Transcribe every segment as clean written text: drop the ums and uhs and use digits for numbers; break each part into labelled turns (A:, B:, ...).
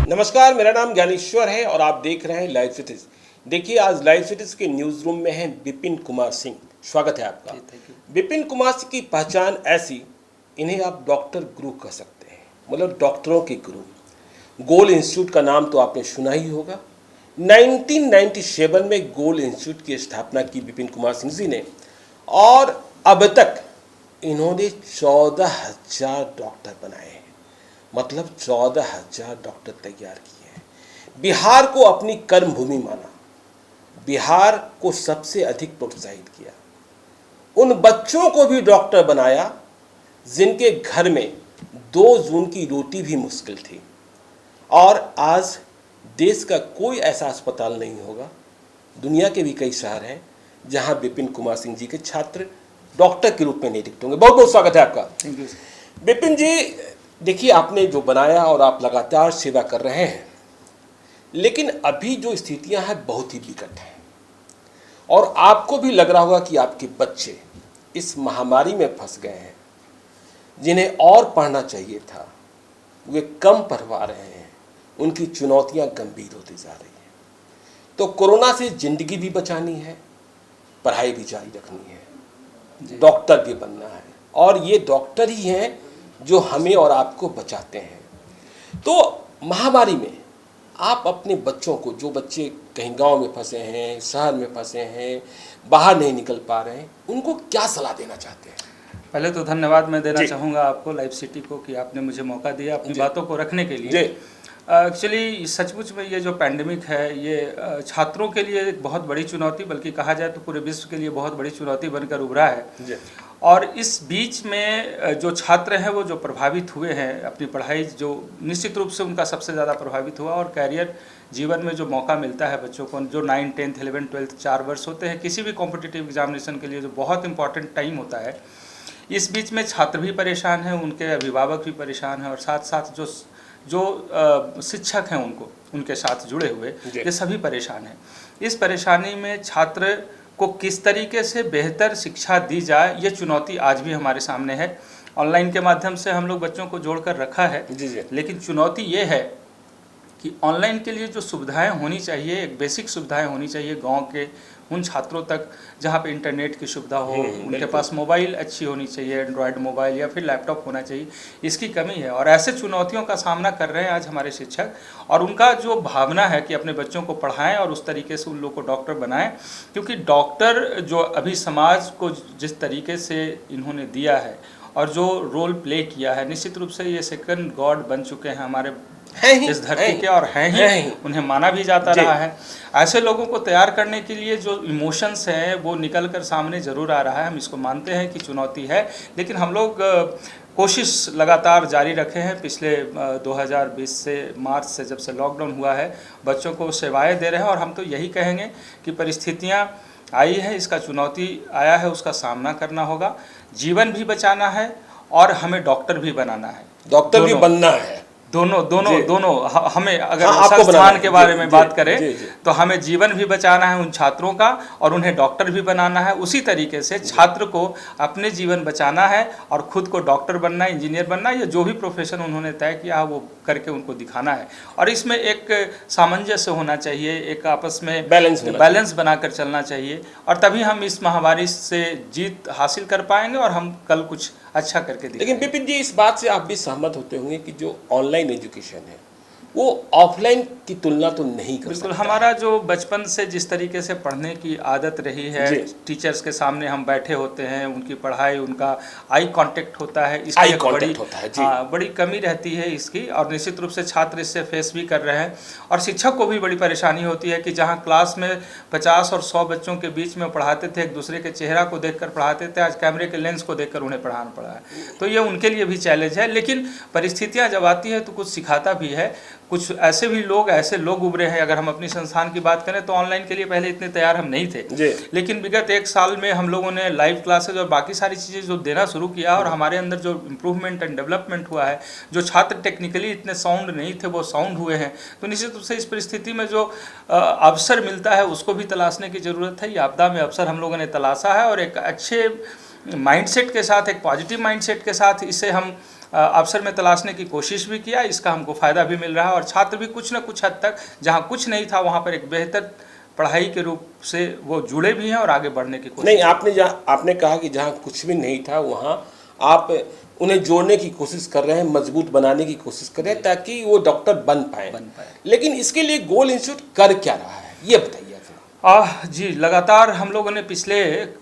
A: नमस्कार, मेरा नाम ज्ञानेश्वर है और आप देख रहे हैं लाइव सिटीज। देखिए, आज लाइव सिटीज के न्यूज रूम में हैं विपिन कुमार सिंह। स्वागत है आपका। विपिन कुमार सिंह की पहचान ऐसी, इन्हें आप डॉक्टर गुरु कह सकते हैं, मतलब डॉक्टरों के गुरु। गोल इंस्टीट्यूट का नाम तो आपने सुना ही होगा। 1997 में गोल इंस्टीट्यूट की स्थापना की विपिन कुमार सिंह जी ने, और अब तक इन्होंने 14,000 डॉक्टर बनाए हैं, मतलब 14,000 डॉक्टर तैयार किए हैं। बिहार को अपनी कर्म भूमि माना, बिहार को सबसे अधिक प्रोत्साहित किया, उन बच्चों को भी डॉक्टर बनाया जिनके घर में 2 जून की रोटी भी मुश्किल थी। और आज देश का कोई ऐसा अस्पताल नहीं होगा, दुनिया के भी कई शहर हैं जहां विपिन कुमार सिंह जी के छात्र डॉक्टर के रूप में नियुक्त होंगे। बहुत बहुत स्वागत है आपका।
B: Thank you.
A: विपिन जी, देखिए, आपने जो बनाया और आप लगातार सेवा कर रहे हैं, लेकिन अभी जो स्थितियां हैं बहुत ही विकट हैं, और आपको भी लग रहा होगा कि आपके बच्चे इस महामारी में फंस गए हैं। जिन्हें और पढ़ना चाहिए था वे कम पढ़वा रहे हैं, उनकी चुनौतियां गंभीर होती जा रही हैं। तो कोरोना से जिंदगी भी बचानी है, पढ़ाई भी जारी रखनी है, डॉक्टर भी बनना है, और ये डॉक्टर ही हैं जो हमें और आपको बचाते हैं। तो महामारी में आप अपने बच्चों को, जो बच्चे कहीं गांव में फंसे हैं, शहर में फंसे हैं, बाहर नहीं निकल पा रहे हैं, उनको क्या सलाह देना चाहते हैं?
B: पहले तो धन्यवाद मैं देना चाहूँगा आपको, लाइव सिटी को, कि आपने मुझे मौका दिया अपनी बातों को रखने के लिए। एक्चुअली सचमुच में ये जो पैंडेमिक है, ये छात्रों के लिए एक बहुत बड़ी चुनौती, बल्कि कहा जाए तो पूरे विश्व के लिए बहुत बड़ी चुनौती बनकर उभरा है। और इस बीच में जो छात्र हैं वो जो प्रभावित हुए हैं, अपनी पढ़ाई जो निश्चित रूप से उनका सबसे ज़्यादा प्रभावित हुआ, और कैरियर जीवन में जो मौका मिलता है बच्चों को, जो 9, 10, 11, 12 4 वर्ष होते हैं किसी भी कॉम्पिटिटिव एग्जामिनेशन के लिए, जो बहुत इंपॉर्टेंट टाइम होता है, इस बीच में छात्र भी परेशान हैं, उनके अभिभावक भी परेशान हैं, और साथ साथ जो शिक्षक हैं उनके साथ जुड़े हुए, ये सभी परेशान हैं। इस परेशानी में छात्र को किस तरीके से बेहतर शिक्षा दी जाए, ये चुनौती आज भी हमारे सामने है। ऑनलाइन के माध्यम से हम लोग बच्चों को जोड़कर रखा है, लेकिन चुनौती ये है कि ऑनलाइन के लिए जो सुविधाएं होनी चाहिए, एक बेसिक सुविधाएं होनी चाहिए गांव के उन छात्रों तक जहां पे इंटरनेट की सुविधा हो, उनके पास मोबाइल अच्छी होनी चाहिए, एंड्रॉयड मोबाइल या फिर लैपटॉप होना चाहिए, इसकी कमी है। और ऐसे चुनौतियों का सामना कर रहे हैं आज हमारे शिक्षक, और उनका जो भावना है कि अपने बच्चों को पढ़ाएं और उस तरीके से उन लोग को डॉक्टर बनाएं, क्योंकि डॉक्टर जो अभी समाज को जिस तरीके से इन्होंने दिया है और जो रोल प्ले किया है, निश्चित रूप से ये सेकंड गॉड बन चुके हैं हमारे इस धरती के, और हैं ही, उन्हें माना भी जाता रहा है। ऐसे लोगों को तैयार करने के लिए जो इमोशंस हैं वो निकल कर सामने ज़रूर आ रहा है। हम इसको मानते हैं कि चुनौती है, लेकिन हम लोग कोशिश लगातार जारी रखे हैं। पिछले 2020 से मार्च से, जब से लॉकडाउन हुआ है, बच्चों को सेवाएं दे रहे हैं, और हम तो यही कहेंगे कि परिस्थितियां आई है, इसका चुनौती आया है, उसका सामना करना होगा। जीवन भी बचाना है और हमें डॉक्टर भी बनाना है,
A: डॉक्टर भी बनना है।
B: दोनों हमें, अगर संस्थान के बारे में बात करें तो हमें जीवन भी बचाना है उन छात्रों का, और उन्हें डॉक्टर भी बनाना है। उसी तरीके से छात्र को अपने जीवन बचाना है और खुद को डॉक्टर बनना है, इंजीनियर बनना है, या जो भी प्रोफेशन उन्होंने तय किया है वो करके उनको दिखाना है। और इसमें एक सामंजस्य होना चाहिए, एक आपस में बैलेंस बनाकर चलना चाहिए, और तभी हम इस महामारी से जीत हासिल कर पाएंगे और हम कल कुछ अच्छा करके दिखाएंगे।
A: लेकिन विपिन जी, इस बात से आप भी सहमत होते होंगे कि जो ऑनलाइन एजुकेशन है वो ऑफलाइन की तुलना तो नहीं कर
B: बिल्कुल।
A: सकता।
B: हमारा जो बचपन से जिस तरीके से पढ़ने की आदत रही है, टीचर्स के सामने हम बैठे होते हैं, उनकी पढ़ाई, उनका आई कांटेक्ट होता है, इसकी बड़ी कमी रहती है इसकी, और निश्चित रूप से छात्र इससे फेस भी कर रहे हैं। और शिक्षक को भी बड़ी परेशानी होती है कि जहाँ क्लास में 50 और 100 बच्चों के बीच में पढ़ाते थे, एक दूसरे के चेहरा को देखकर पढ़ाते थे, आज कैमरे के लेंस को देखकर उन्हें पढ़ाना पड़ा है। तो ये उनके लिए भी चैलेंज है, लेकिन परिस्थितियाँ जब आती है तो कुछ सिखाता भी है। कुछ ऐसे लोग उभरे हैं। अगर हम अपनी संस्थान की बात करें तो ऑनलाइन के लिए पहले इतने तैयार हम नहीं थे, लेकिन विगत 1 साल में हम लोगों ने लाइव क्लासेज और बाकी सारी चीज़ें जो देना शुरू किया, और हमारे अंदर जो इम्प्रूवमेंट एंड डेवलपमेंट हुआ है, जो छात्र टेक्निकली इतने साउंड नहीं थे वो साउंड हुए हैं। तो निश्चित रूप से इस परिस्थिति में जो अवसर मिलता है उसको भी तलाशने की ज़रूरत है। ये आपदा में अवसर हम लोगों ने तलाशा है, और एक अच्छे माइंडसेट के साथ, एक पॉजिटिव माइंडसेट के साथ इसे हम अवसर में तलाशने की कोशिश भी किया, इसका हमको फ़ायदा भी मिल रहा है और छात्र भी कुछ न कुछ हद तक जहाँ कुछ नहीं था वहाँ पर एक बेहतर पढ़ाई के रूप से वो जुड़े भी हैं और आगे बढ़ने की कोशिश।
A: नहीं, आपने कहा कि जहाँ कुछ भी नहीं था वहाँ आप उन्हें जोड़ने की कोशिश कर रहे हैं, मजबूत बनाने की कोशिश कर रहे हैं ताकि वो डॉक्टर बन पाए। लेकिन इसके लिए गोल इंस्टीट्यूट कर क्या रहा है, ये बताइए।
B: जी, लगातार हम लोगों ने पिछले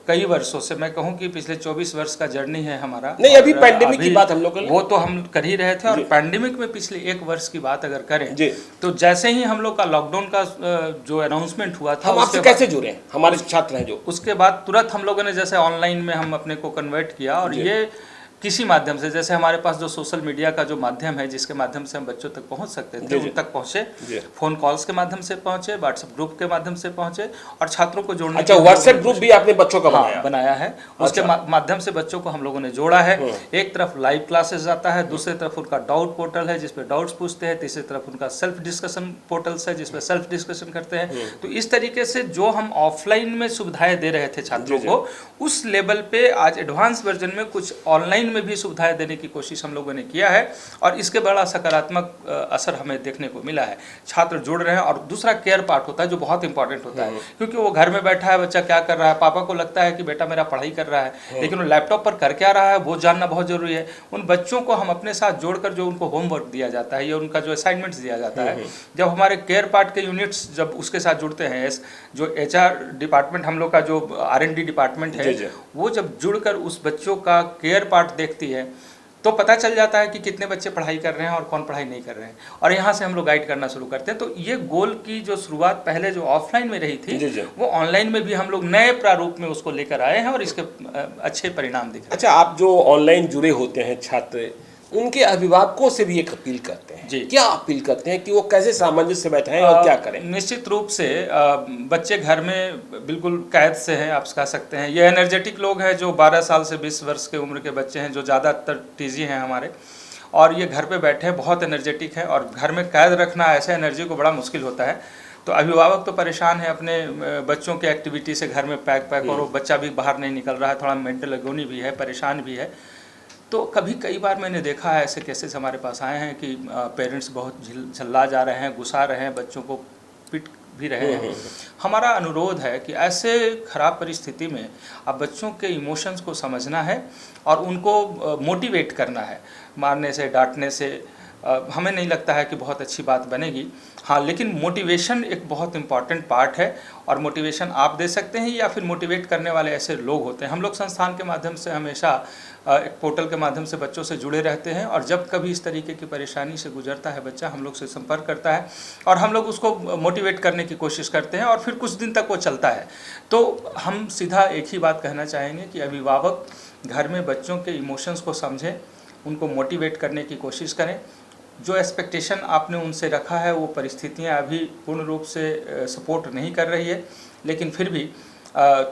B: कई वर्षों से, मैं कहूँ कि पिछले 24 वर्ष का जर्नी है हमारा।
A: नहीं, अभी पैंडेमिक की बात हम लोग
B: वो तो हम कर ही रहे थे, और पैंडेमिक में पिछले 1 वर्ष की बात अगर करें तो जैसे ही हम लोग का लॉकडाउन का जो अनाउंसमेंट हुआ था,
A: हम आपसे कैसे जुड़े, हमारे छात्र हैं जो,
B: उसके बाद तुरंत हम लोगों ने जैसे ऑनलाइन में हम अपने को कन्वर्ट किया, और ये किसी माध्यम से, जैसे हमारे पास जो सोशल मीडिया का जो माध्यम है जिसके माध्यम से हम बच्चों तक पहुंच सकते थे, उन तक पहुंचे, फोन कॉल्स के माध्यम से पहुंचे, व्हाट्सएप ग्रुप के माध्यम से पहुंचे, और छात्रों को जोड़ने।
A: अच्छा, व्हाट्सएप ग्रुप भी आपने बच्चों का
B: बनाया है। उसके माध्यम से बच्चों को हम लोगों ने जोड़ा है। एक तरफ लाइव क्लासेस आता है, दूसरी तरफ उनका डाउट पोर्टल है जिसपे डाउट्स पूछते हैं, तीसरी तरफ उनका सेल्फ डिस्कशन पोर्टल्स है जिसपे सेल्फ डिस्कशन करते हैं। तो इस तरीके से जो हम ऑफलाइन में सुविधाएं दे रहे थे छात्रों को, उस लेवल पे आज एडवांस वर्जन में कुछ ऑनलाइन में भी सुविधाएं देने की कोशिश हम लोगों ने किया है, और इसके बड़ा सकारात्मक असर हमें देखने को मिला है। छात्र जुड़ रहे हैं, और दूसरा केयर पार्ट होता है जो बहुत इंपॉर्टेंट होता है, क्योंकि वो घर में बैठा है, बच्चा क्या कर रहा है, पापा को लगता है कि बेटा मेरा पढ़ाई कर रहा है, लेकिन वो लैपटॉप पर कर क्या रहा है वो जानना बहुत जरूरी है। उन बच्चों को हम अपने साथ जोड़कर जो उनको होमवर्क दिया जाता है या उनका जो असाइनमेंट्स दिया जाता है, जब हमारे केयर पार्ट के यूनिट्स जब उसके साथ जुड़ते हैं, जो HR डिपार्टमेंट हम लोग का जो R&D डिपार्टमेंट है, वो जब जुड़कर उस बच्चों का केयर पार्ट देखती है तो पता चल जाता है कि कितने बच्चे पढ़ाई कर रहे हैं और कौन पढ़ाई नहीं कर रहे हैं, और यहाँ से हम लोग गाइड करना शुरू करते हैं। तो ये गोल की जो शुरुआत पहले जो ऑफलाइन में रही थी, वो ऑनलाइन में भी हम लोग नए प्रारूप में उसको लेकर आए हैं, और इसके अच्छे परिणाम दिख रहे हैं।
A: अच्छा, आप जो ऑनलाइन जुड़े होते हैं छात्र, उनके अभिभावकों से भी एक अपील करते हैं जी, क्या अपील करते हैं कि वो कैसे सामंजस्य से बैठाएं और क्या करें?
B: निश्चित रूप से बच्चे घर में बिल्कुल कैद से हैं, आप कह सकते हैं। ये एनर्जेटिक लोग हैं जो 12 साल से 20 वर्ष के उम्र के बच्चे हैं, जो ज़्यादातर टीजी हैं हमारे, और ये घर पे बैठे हैं, बहुत एनर्जेटिक हैं, और घर में कैद रखना ऐसे एनर्जी को बड़ा मुश्किल होता है। तो अभिभावक तो परेशान है अपने बच्चों के एक्टिविटी से, घर में पैक और वो बच्चा भी बाहर नहीं निकल रहा है, थोड़ा मेंटल एगोनी भी है, परेशान भी है। तो कई बार मैंने देखा है, ऐसे केसेस हमारे पास आए हैं कि पेरेंट्स बहुत झल्ला जा रहे हैं, गुस्सा रहे हैं, बच्चों को पिट भी रहे हैं। हमारा अनुरोध है कि ऐसे ख़राब परिस्थिति में अब बच्चों के इमोशंस को समझना है और उनको मोटिवेट करना है। मारने से, डांटने से हमें नहीं लगता है कि बहुत अच्छी बात बनेगी। हाँ, लेकिन मोटिवेशन एक बहुत इम्पॉर्टेंट पार्ट है, और मोटिवेशन आप दे सकते हैं या फिर मोटिवेट करने वाले ऐसे लोग होते हैं। हम लोग संस्थान के माध्यम से हमेशा एक पोर्टल के माध्यम से बच्चों से जुड़े रहते हैं, और जब कभी इस तरीके की परेशानी से गुजरता है बच्चा, हम लोग से संपर्क करता है और हम लोग उसको मोटिवेट करने की कोशिश करते हैं, और फिर कुछ दिन तक वो चलता है। तो हम सीधा एक ही बात कहना चाहेंगे कि अभिभावक घर में बच्चों के इमोशंस को समझें, उनको मोटिवेट करने की कोशिश करें। जो एक्सपेक्टेशन आपने उनसे रखा है, वो परिस्थितियाँ अभी पूर्ण रूप से सपोर्ट नहीं कर रही है, लेकिन फिर भी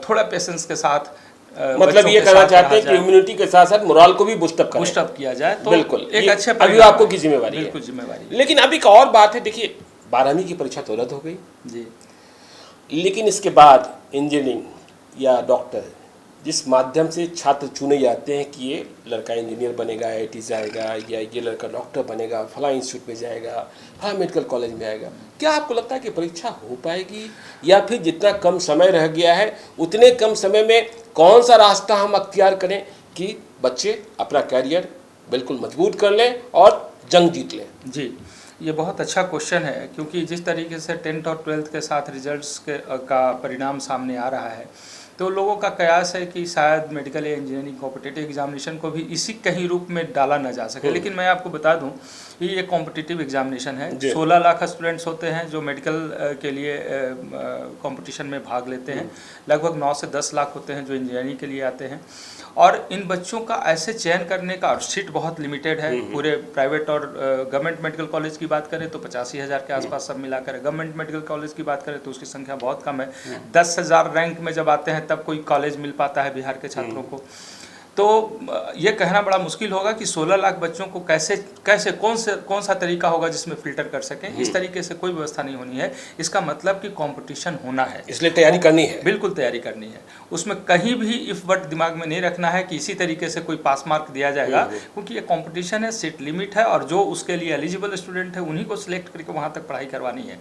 B: थोड़ा पेशेंस के साथ,
A: मतलब ये कहना चाहते हैं कि इम्यूनिटी के साथ साथ मोरल को भी बूस्ट अप किया जाए, तो
B: बिल्कुल
A: एक अच्छे अभिभावकों की जिम्मेवारी है।
B: बिल्कुल जिम्मेवारी।
A: लेकिन अभी एक और बात है, देखिए 12वीं की परीक्षा तो रद्द हो गई
B: जी, लेकिन
A: इसके बाद इंजीनियरिंग या डॉक्टर जिस माध्यम से छात्र चुने जाते हैं कि ये लड़का इंजीनियर बनेगा, IIT जाएगा, या ये लड़का डॉक्टर बनेगा, फला इंस्टीट्यूट में जाएगा, फला मेडिकल कॉलेज में आएगा, क्या आपको लगता है कि परीक्षा हो पाएगी, या फिर जितना कम समय रह गया है उतने कम समय में कौन सा रास्ता हम अख्तियार करें कि बच्चे अपना कैरियर बिल्कुल मजबूत कर लें और जंग जीत लें?
B: जी, ये बहुत अच्छा क्वेश्चन है, क्योंकि जिस तरीके से 10th और 12th के साथ रिजल्ट्स का परिणाम सामने आ रहा है, तो लोगों का कयास है कि शायद मेडिकल या इंजीनियरिंग कॉम्पिटिटिव एग्जामिनेशन को भी इसी कहीं रूप में डाला ना जा सके। लेकिन मैं आपको बता दूं कि ये कॉम्पिटिटिव एग्जामिनेशन है। 16 लाख स्टूडेंट्स होते हैं जो मेडिकल के लिए कंपटीशन में भाग लेते हैं। लगभग 9 से 10 लाख होते हैं जो इंजीनियरिंग के लिए आते हैं, और इन बच्चों का ऐसे चयन करने का, और सीट बहुत लिमिटेड है। पूरे प्राइवेट और गवर्नमेंट मेडिकल कॉलेज की बात करें तो 85,000 के आसपास सब मिलाकर है। गवर्नमेंट मेडिकल कॉलेज की बात करें तो उसकी संख्या बहुत कम है। 10,000 रैंक में जब आते हैं तब कोई कॉलेज मिल पाता है बिहार के छात्रों को। तो ये कहना बड़ा मुश्किल होगा कि 16 लाख बच्चों को कैसे कौन सा तरीका होगा जिसमें फिल्टर कर सकें। इस तरीके से कोई व्यवस्था नहीं होनी है। इसका मतलब कि कंपटीशन होना है,
A: इसलिए तैयारी करनी है।
B: बिल्कुल तैयारी करनी है। उसमें कहीं भी इफ बट दिमाग में नहीं रखना है कि इसी तरीके से कोई पास मार्क दिया जाएगा, क्योंकि ये कंपटीशन है, सीट लिमिट है, और जो उसके लिए एलिजिबल स्टूडेंट है उन्हीं को सिलेक्ट करके वहाँ तक पढ़ाई करवानी है।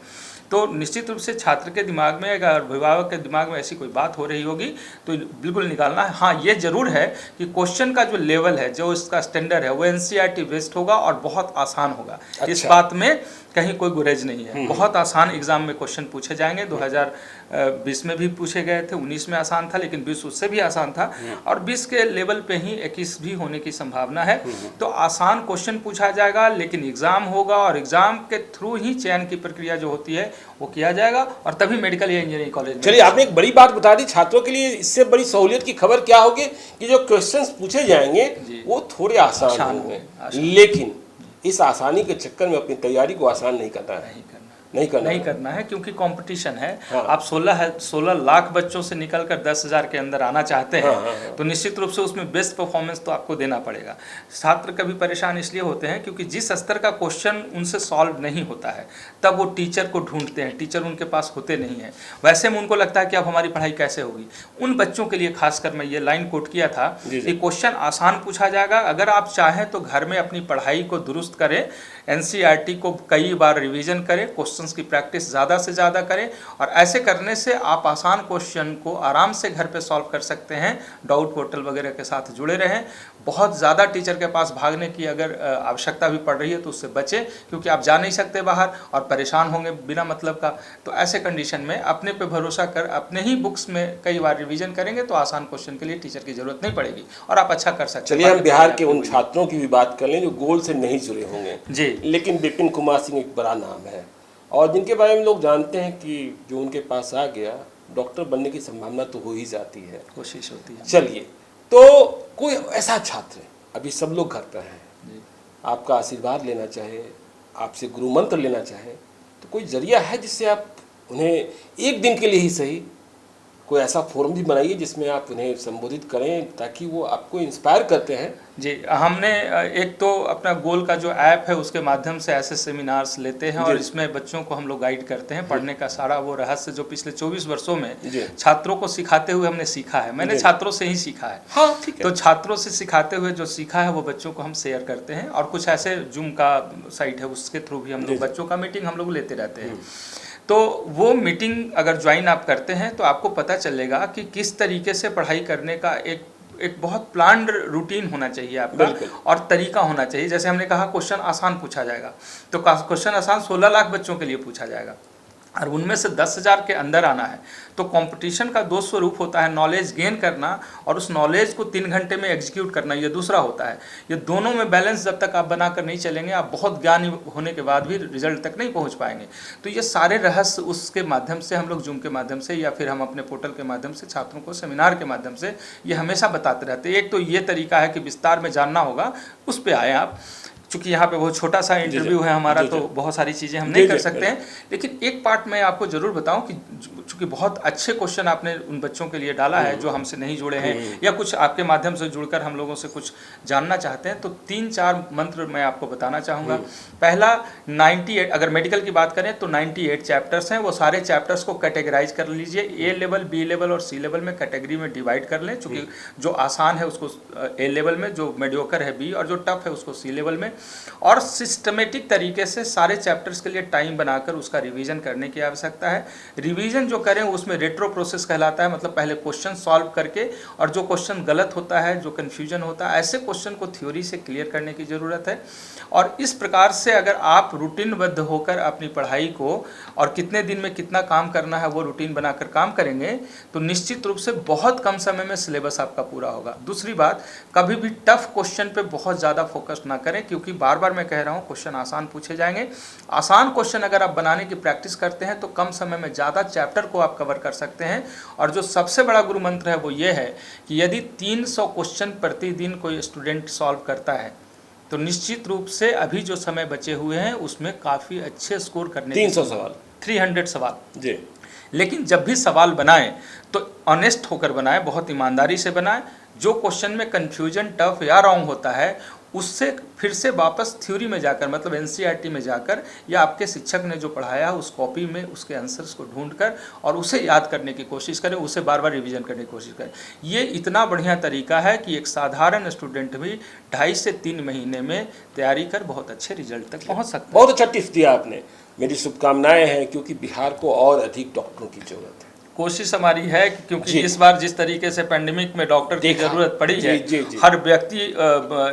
B: तो निश्चित रूप से छात्र के दिमाग में, अगर अभिभावक के दिमाग में ऐसी कोई बात हो रही होगी तो बिल्कुल निकालना है। हाँ, ये जरूर है कि क्वेश्चन का जो लेवल है, जो इसका स्टैंडर्ड है, वो NCERT बेस्ड होगा और बहुत आसान होगा।
A: अच्छा।
B: इस बात में कहीं कोई गुरेज नहीं है। बहुत आसान एग्जाम में क्वेश्चन पूछे जाएंगे। 2020 में भी पूछे गए थे, 19 में आसान था, लेकिन 20 उससे भी आसान था, और 20 के लेवल पे ही 21 भी होने की संभावना है। तो आसान क्वेश्चन पूछा जाएगा, लेकिन एग्जाम होगा और एग्जाम के थ्रू ही चयन की प्रक्रिया जो होती है वो किया जाएगा, और तभी मेडिकल या इंजीनियरिंग कॉलेज में।
A: चलिए, आपने एक बड़ी बात बता दी छात्रों के लिए। इससे बड़ी सहूलियत की खबर क्या होगी कि जो क्वेश्चंस पूछे जाएंगे वो थोड़े आसान होंगे, लेकिन इस आसानी के चक्कर में अपनी तैयारी को आसान नहीं करना है, नहीं करना
B: है, क्योंकि कंपटीशन है।
A: हाँ।
B: आप 16 लाख बच्चों से निकलकर 10,000 के अंदर आना चाहते हैं, तो निश्चित रूप से उसमें बेस्ट परफॉर्मेंस तो आपको देना पड़ेगा। छात्र कभी परेशान इसलिए होते हैं क्योंकि जिस स्तर का क्वेश्चन उनसे सॉल्व नहीं होता है, तब वो टीचर को ढूंढते हैं, टीचर उनके पास होते नहीं हैं। वैसे में उनको लगता है कि अब हमारी पढ़ाई कैसे होगी। उन बच्चों के लिए खासकर मैं ये लाइन कोट किया था कि क्वेश्चन आसान पूछा जाएगा। अगर आप चाहें तो घर में अपनी पढ़ाई को दुरुस्त करें, NCERT को कई बार रिवीजन करें, क्वेश्चंस की प्रैक्टिस ज़्यादा से ज़्यादा करें, और ऐसे करने से आप आसान क्वेश्चन को आराम से घर पे सॉल्व कर सकते हैं। डाउट पोर्टल वगैरह के साथ जुड़े रहें। बहुत ज़्यादा टीचर के पास भागने की अगर आवश्यकता भी पड़ रही है तो उससे बचें, क्योंकि आप जा नहीं सकते बाहर और परेशान होंगे बिना मतलब का। तो ऐसे कंडीशन में अपने पे भरोसा कर अपने ही बुक्स में कई बार रिवीजन करेंगे तो आसान क्वेश्चन के लिए टीचर की जरूरत नहीं पड़ेगी और आप अच्छा कर सकते हैं।
A: चलिए, हम बिहार के उन छात्रों की भी बात कर लें जो गोल से नहीं जुड़े होंगे
B: जी,
A: लेकिन विपिन कुमार सिंह एक बड़ा नाम है और जिनके बारे में लोग जानते हैं कि जो उनके पास आ गया डॉक्टर बनने की संभावना तो हो ही जाती है,
B: कोशिश होती है।
A: चलिए, तो कोई ऐसा छात्र, अभी सब लोग घर पर हैं, आपका आशीर्वाद लेना चाहे, आपसे गुरु मंत्र लेना चाहे, तो कोई जरिया है जिससे आप उन्हें एक दिन के लिए ही सही कोई ऐसा फोरम भी बनाइए जिसमें आप उन्हें संबोधित करें ताकि वो आपको इंस्पायर करते हैं।
B: जी, हमने एक तो अपना गोल का जो ऐप है उसके माध्यम से ऐसे सेमिनार्स लेते हैं और इसमें बच्चों को हम लोग गाइड करते हैं। पढ़ने का सारा वो रहस्य जो पिछले 24 वर्षों में छात्रों को सिखाते हुए हमने सीखा है, मैंने छात्रों से ही सीखा है।
A: हाँ, ठीक है।
B: तो छात्रों से सिखाते हुए जो सीखा है वो बच्चों को हम शेयर करते हैं, और कुछ ऐसे जूम का साइट है उसके थ्रू भी हम लोग बच्चों का मीटिंग हम लोग लेते रहते हैं। तो वो मीटिंग अगर ज्वाइन आप करते हैं तो आपको पता चलेगा कि किस तरीके से पढ़ाई करने का एक बहुत प्लान्ड रूटीन होना चाहिए आपका, और तरीका होना चाहिए। जैसे हमने कहा क्वेश्चन आसान पूछा जाएगा, तो क्वेश्चन आसान 16 लाख बच्चों के लिए पूछा जाएगा और उनमें से 10,000 के अंदर आना है। तो कंपटीशन का दो स्वरूप होता है, नॉलेज गेन करना और उस नॉलेज को 3 घंटे में एग्जीक्यूट करना, ये दूसरा होता है। ये दोनों में बैलेंस जब तक आप बनाकर नहीं चलेंगे, आप बहुत ज्ञानी होने के बाद भी रिजल्ट तक नहीं पहुंच पाएंगे। तो ये सारे रहस्य उसके माध्यम से हम लोग जूम के माध्यम से या फिर हम अपने पोर्टल के माध्यम से छात्रों को सेमिनार के माध्यम से ये हमेशा बताते रहते हैं। एक तो ये तरीका है कि विस्तार में जानना होगा, उस पर आए आप। चूँकि यहाँ पे बहुत छोटा सा इंटरव्यू है हमारा, तो बहुत सारी चीज़ें हम नहीं कर सकते हैं, लेकिन एक पार्ट मैं आपको ज़रूर बताऊं कि चूँकि बहुत अच्छे क्वेश्चन आपने उन बच्चों के लिए डाला है जो हमसे नहीं जुड़े हैं या कुछ आपके माध्यम से जुड़कर हम लोगों से कुछ जानना चाहते हैं, तो 3-4 मंत्र मैं आपको बताना चाहूँगा। पहला, 98, अगर मेडिकल की बात करें तो 98 चैप्टर्स हैं, वो सारे चैप्टर्स को कैटेगराइज कर लीजिए। ए लेवल, बी लेवल और सी लेवल में कैटेगरी में डिवाइड कर लें, चूँकि जो आसान है उसको ए लेवल में, जो मीडियोकर है बी, और जो टफ है उसको सी लेवल में। और सिस्टमेटिक तरीके से सारे चैप्टर्स के लिए टाइम बनाकर उसका रिवीजन करने की आवश्यकता है। रिवीजन जो करें उसमें रेट्रो प्रोसेस कहलाता है, मतलब पहले क्वेश्चन सॉल्व करके और जो क्वेश्चन गलत होता है, जो कन्फ्यूजन होता है, ऐसे क्वेश्चन को थ्योरी से क्लियर करने की ज़रूरत है। और इस प्रकार से अगर आप रूटीनबद्ध होकर अपनी पढ़ाई को और कितने दिन में कितना काम करना है वो रूटीन बनाकर काम करेंगे तो निश्चित रूप से बहुत कम समय में सिलेबस आपका पूरा होगा। दूसरी बात, कभी भी टफ क्वेश्चन पे बहुत ज़्यादा फोकस ना करें, क्योंकि बार बार मैं कह रहा हूँ क्वेश्चन आसान पूछे जाएंगे। आसान क्वेश्चन अगर आप बनाने की प्रैक्टिस करते हैं तो कम समय में ज़्यादा चैप्टर को आप कवर कर सकते हैं। और जो सबसे बड़ा गुरु मंत्र है वो ये है कि यदि 300 क्वेश्चन प्रतिदिन कोई स्टूडेंट सॉल्व करता है तो निश्चित रूप से अभी जो समय बचे हुए हैं उसमें काफ़ी अच्छे स्कोर करने
A: 300 सवाल
B: 300 सवाल
A: जी।
B: लेकिन जब भी सवाल बनाएं तो ऑनेस्ट होकर बनाएं, बहुत ईमानदारी से बनाएं। जो क्वेश्चन में कन्फ्यूजन, टफ या रॉन्ग होता है, उससे फिर से वापस थ्योरी में जाकर, मतलब एनसीईआरटी में जाकर, या आपके शिक्षक ने जो पढ़ाया उस कॉपी में उसके आंसर्स को ढूंढकर और उसे याद करने की कोशिश करें, उसे बार बार रिवीजन करने की कोशिश करें। ये इतना बढ़िया तरीका है कि एक साधारण स्टूडेंट भी 2.5 से 3 महीने में तैयारी कर बहुत अच्छे रिजल्ट तक पहुँच सकता है।
A: बहुत अच्छा टिप्स दिया आपने, मेरी शुभकामनाएं हैं, क्योंकि बिहार को और अधिक डॉक्टरों की जरूरत है।
B: कोशिश हमारी है कि क्योंकि इस बार जिस तरीके से पेंडेमिक में डॉक्टर की जरूरत पड़ी है, हर व्यक्ति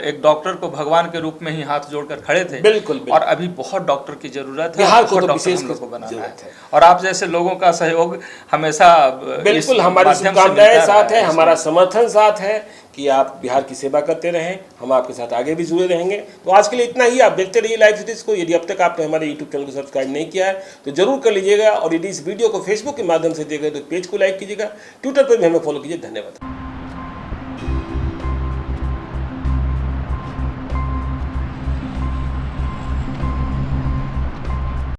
B: एक डॉक्टर को भगवान के रूप में ही हाथ जोड़कर खड़े थे।
A: बिल्कुल।
B: और अभी बहुत डॉक्टर की जरूरत है,
A: बिहार को
B: बहुत
A: तो
B: डॉक्टर
A: विशेष
B: हम लोग को बनाना है।
A: है।
B: और आप जैसे लोगों का सहयोग हमेशा
A: बिल्कुल हमारी शुभकामनाएं साथ है, हमारा समर्थन साथ है कि आप बिहार की सेवा करते रहें, हम आपके साथ आगे भी जुड़े रहेंगे। तो आज के लिए इतना ही। आप देखते रहिए लाइव सिटीज को। यदि अब तक आपने हमारे यूट्यूब चैनल को सब्सक्राइब नहीं किया है तो जरूर कर लीजिएगा, और यदि इस वीडियो को फेसबुक के माध्यम से देखें तो पेज को लाइक कीजिएगा, ट्विटर पर भी हमें फॉलो कीजिए। धन्यवाद।